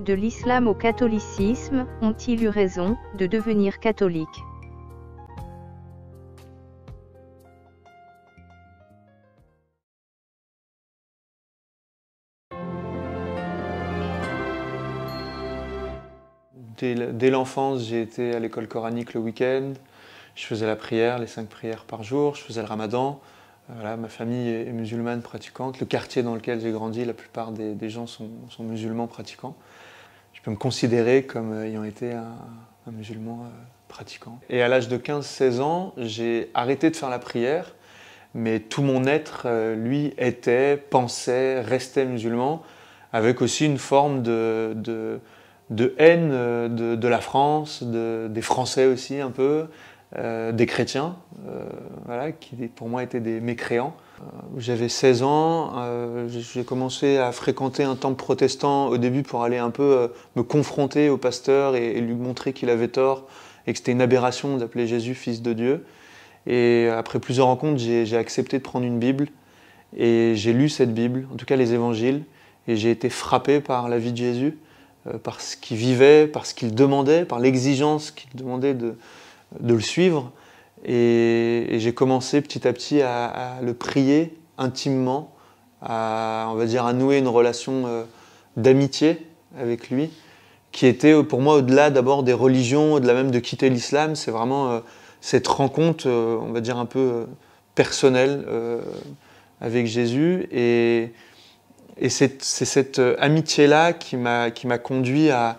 De l'islam au catholicisme, ont-ils eu raison de devenir catholiques? Dès l'enfance, j'ai été à l'école coranique le week-end. Je faisais la prière, les 5 prières par jour. Je faisais le ramadan. Voilà, ma famille est musulmane pratiquante. Le quartier dans lequel j'ai grandi, la plupart des gens sont musulmans pratiquants. Je peux me considérer comme ayant été un musulman pratiquant. Et à l'âge de 15-16 ans, j'ai arrêté de faire la prière, mais tout mon être, lui, pensait, restait musulman, avec aussi une forme de haine de la France, des Français aussi un peu, des chrétiens, voilà, qui pour moi étaient des mécréants. J'avais 16 ans, j'ai commencé à fréquenter un temple protestant au début pour aller un peu me confronter au pasteur et lui montrer qu'il avait tort et que c'était une aberration d'appeler Jésus fils de Dieu. Et après plusieurs rencontres, j'ai accepté de prendre une Bible et j'ai lu cette Bible, en tout cas les évangiles, et j'ai été frappé par la vie de Jésus, par ce qu'il vivait, par ce qu'il demandait, par l'exigence qu'il demandait de le suivre. Et j'ai commencé petit à petit à le prier intimement, on va dire, à nouer une relation d'amitié avec lui, qui était pour moi au-delà d'abord des religions, au-delà même de quitter l'islam. C'est vraiment cette rencontre, on va dire, un peu personnelle avec Jésus. Et c'est cette amitié-là qui m'a conduit à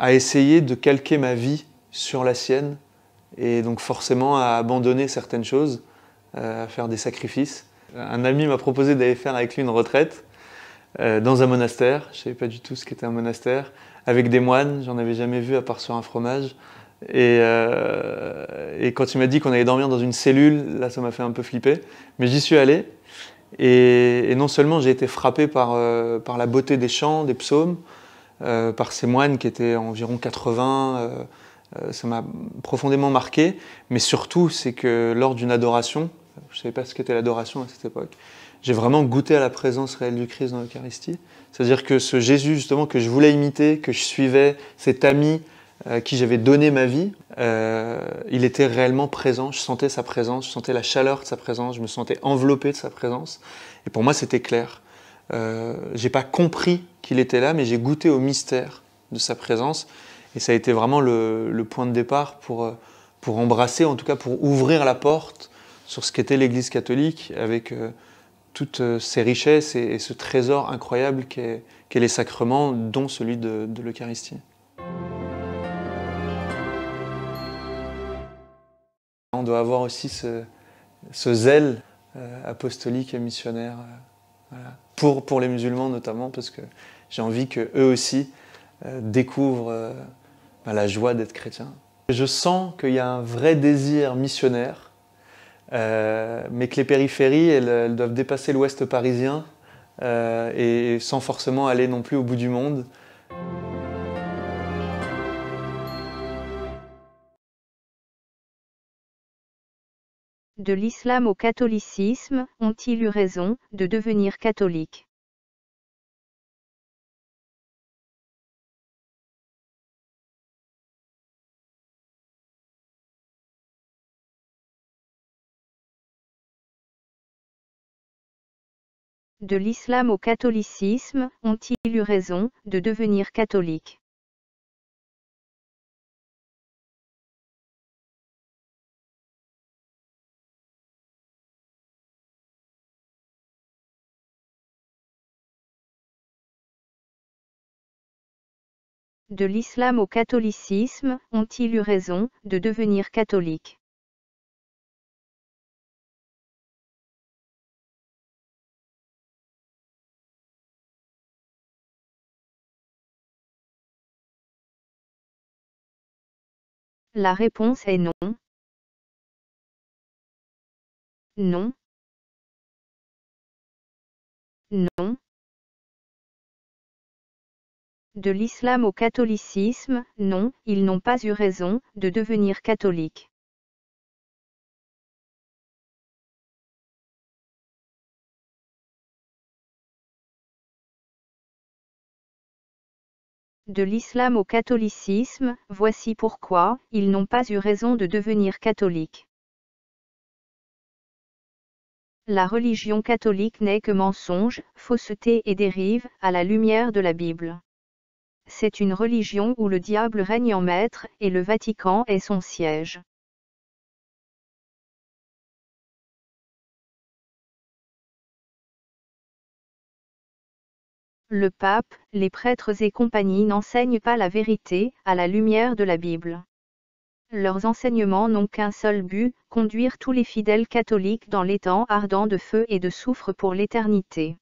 essayer de calquer ma vie sur la sienne, et donc forcément à abandonner certaines choses, à faire des sacrifices. Un ami m'a proposé d'aller faire avec lui une retraite dans un monastère. Je ne savais pas du tout ce qu'était un monastère, avec des moines. J'en avais jamais vu à part sur un fromage. Et quand il m'a dit qu'on allait dormir dans une cellule, là ça m'a fait un peu flipper. Mais j'y suis allé. Et non seulement j'ai été frappé par la beauté des chants, des psaumes, par ces moines qui étaient environ 80, ça m'a profondément marqué, mais surtout c'est que lors d'une adoration, je ne savais pas ce qu'était l'adoration à cette époque, j'ai vraiment goûté à la présence réelle du Christ dans l'Eucharistie. C'est-à-dire que ce Jésus justement que je voulais imiter, que je suivais, cet ami à qui j'avais donné ma vie, il était réellement présent, je sentais sa présence, je sentais la chaleur de sa présence, je me sentais enveloppé de sa présence, et pour moi c'était clair. J'ai pas compris qu'il était là, mais j'ai goûté au mystère de sa présence, et ça a été vraiment le point de départ pour embrasser, en tout cas pour ouvrir la porte sur ce qu'était l'Église catholique, avec toutes ses richesses et ce trésor incroyable qu'est les sacrements, dont celui de l'Eucharistie. On doit avoir aussi ce zèle apostolique et missionnaire, voilà. Pour les musulmans notamment, parce que j'ai envie qu'eux aussi découvrent la joie d'être chrétien. Je sens qu'il y a un vrai désir missionnaire, mais que les périphéries, elles doivent dépasser l'ouest parisien, et sans forcément aller non plus au bout du monde. De l'islam au catholicisme, ont-ils eu raison de devenir catholiques? De l'islam au catholicisme, ont-ils eu raison de devenir catholiques? De l'islam au catholicisme, ont-ils eu raison de devenir catholiques? La réponse est non. Non. Non. De l'islam au catholicisme, non, ils n'ont pas eu raison de devenir catholiques. De l'islam au catholicisme, voici pourquoi ils n'ont pas eu raison de devenir catholiques. La religion catholique n'est que mensonge, fausseté et dérive, à la lumière de la Bible. C'est une religion où le diable règne en maître, et le Vatican est son siège. Le pape, les prêtres et compagnie n'enseignent pas la vérité, à la lumière de la Bible. Leurs enseignements n'ont qu'un seul but, conduire tous les fidèles catholiques dans l'étang ardent de feu et de soufre pour l'éternité.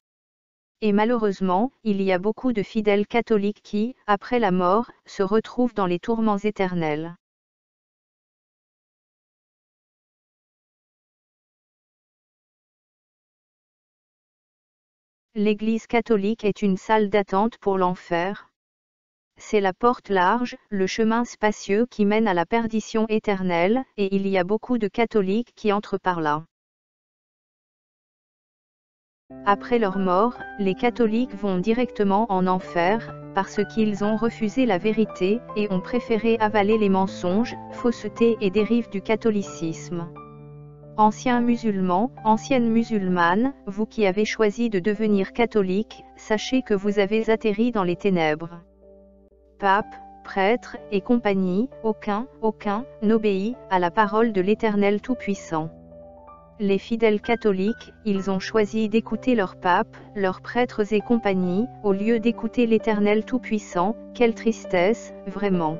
Et malheureusement, il y a beaucoup de fidèles catholiques qui, après la mort, se retrouvent dans les tourments éternels. L'Église catholique est une salle d'attente pour l'enfer. C'est la porte large, le chemin spacieux qui mène à la perdition éternelle, et il y a beaucoup de catholiques qui entrent par là. Après leur mort, les catholiques vont directement en enfer, parce qu'ils ont refusé la vérité, et ont préféré avaler les mensonges, faussetés et dérives du catholicisme. Anciens musulmans, anciennes musulmanes, vous qui avez choisi de devenir catholique, sachez que vous avez atterri dans les ténèbres. Pape, prêtre, et compagnie, aucun n'obéit à la parole de l'Éternel Tout-Puissant. Les fidèles catholiques, ils ont choisi d'écouter leur pape, leurs prêtres et compagnie, au lieu d'écouter l'Éternel Tout-Puissant. Quelle tristesse, vraiment.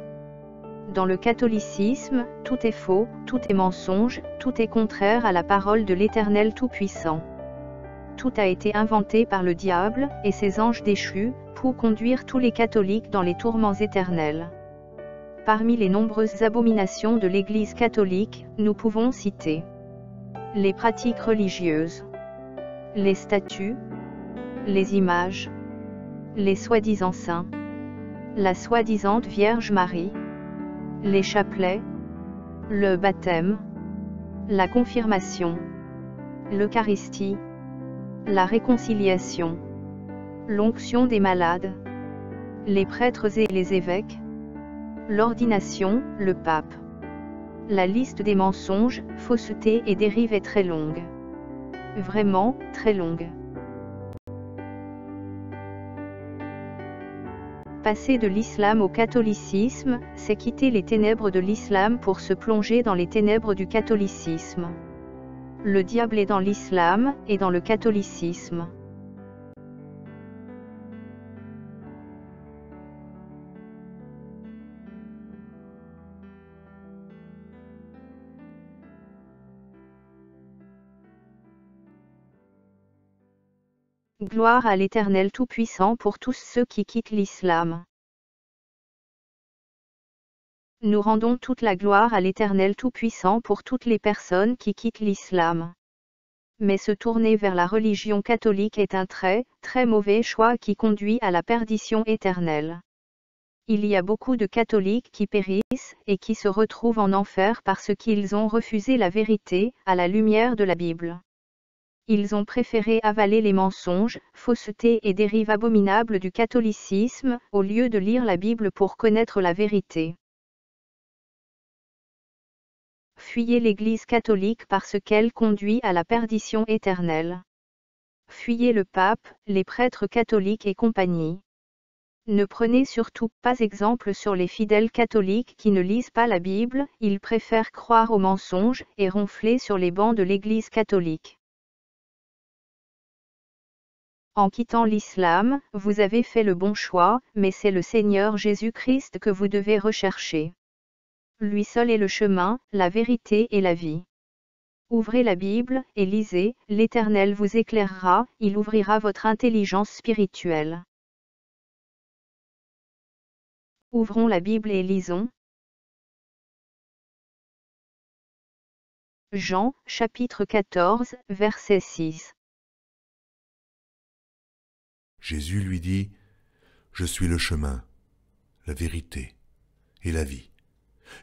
Dans le catholicisme, tout est faux, tout est mensonge, tout est contraire à la parole de l'Éternel Tout-Puissant. Tout a été inventé par le diable et ses anges déchus, pour conduire tous les catholiques dans les tourments éternels. Parmi les nombreuses abominations de l'Église catholique, nous pouvons citer les pratiques religieuses, les statues, les images, les soi-disant saints, la soi-disant Vierge Marie, les chapelets, le baptême, la confirmation, l'Eucharistie, la réconciliation, l'onction des malades, les prêtres et les évêques, l'ordination, le pape. La liste des mensonges, faussetés et dérives est très longue. Vraiment, très longue. Passer de l'islam au catholicisme, c'est quitter les ténèbres de l'islam pour se plonger dans les ténèbres du catholicisme. Le diable est dans l'islam, et dans le catholicisme. Gloire à l'Éternel Tout-Puissant pour tous ceux qui quittent l'islam. Nous rendons toute la gloire à l'Éternel Tout-Puissant pour toutes les personnes qui quittent l'islam. Mais se tourner vers la religion catholique est un très, très mauvais choix qui conduit à la perdition éternelle. Il y a beaucoup de catholiques qui périssent et qui se retrouvent en enfer parce qu'ils ont refusé la vérité, à la lumière de la Bible. Ils ont préféré avaler les mensonges, faussetés et dérives abominables du catholicisme, au lieu de lire la Bible pour connaître la vérité. Fuyez l'Église catholique parce qu'elle conduit à la perdition éternelle. Fuyez le pape, les prêtres catholiques et compagnie. Ne prenez surtout pas exemple sur les fidèles catholiques qui ne lisent pas la Bible, ils préfèrent croire aux mensonges et ronfler sur les bancs de l'Église catholique. En quittant l'islam, vous avez fait le bon choix, mais c'est le Seigneur Jésus-Christ que vous devez rechercher. Lui seul est le chemin, la vérité et la vie. Ouvrez la Bible et lisez, l'Éternel vous éclairera, il ouvrira votre intelligence spirituelle. Ouvrons la Bible et lisons. Jean, chapitre 14, verset 6. Jésus lui dit, « Je suis le chemin, la vérité et la vie.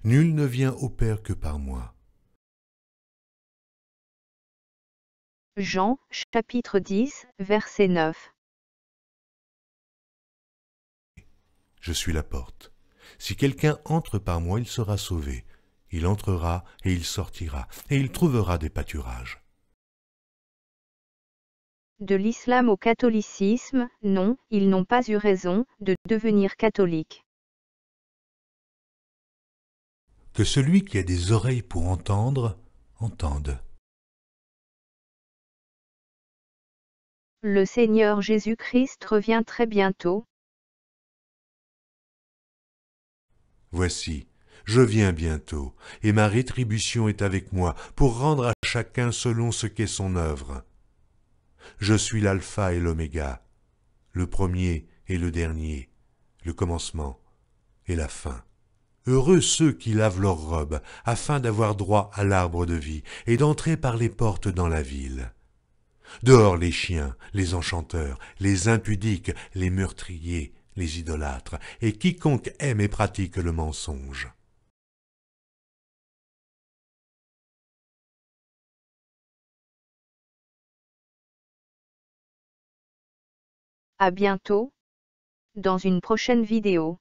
Nul ne vient au Père que par moi. » Jean, chapitre 10, verset 9. Je suis la porte. Si quelqu'un entre par moi, il sera sauvé. Il entrera et il sortira, et il trouvera des pâturages. De l'islam au catholicisme, non, ils n'ont pas eu raison de devenir catholiques. Que celui qui a des oreilles pour entendre, entende. Le Seigneur Jésus-Christ revient très bientôt. Voici, je viens bientôt, et ma rétribution est avec moi, pour rendre à chacun selon ce qu'est son œuvre. Je suis l'alpha et l'oméga, le premier et le dernier, le commencement et la fin. Heureux ceux qui lavent leurs robes, afin d'avoir droit à l'arbre de vie, et d'entrer par les portes dans la ville. Dehors les chiens, les enchanteurs, les impudiques, les meurtriers, les idolâtres, et quiconque aime et pratique le mensonge. À bientôt, dans une prochaine vidéo.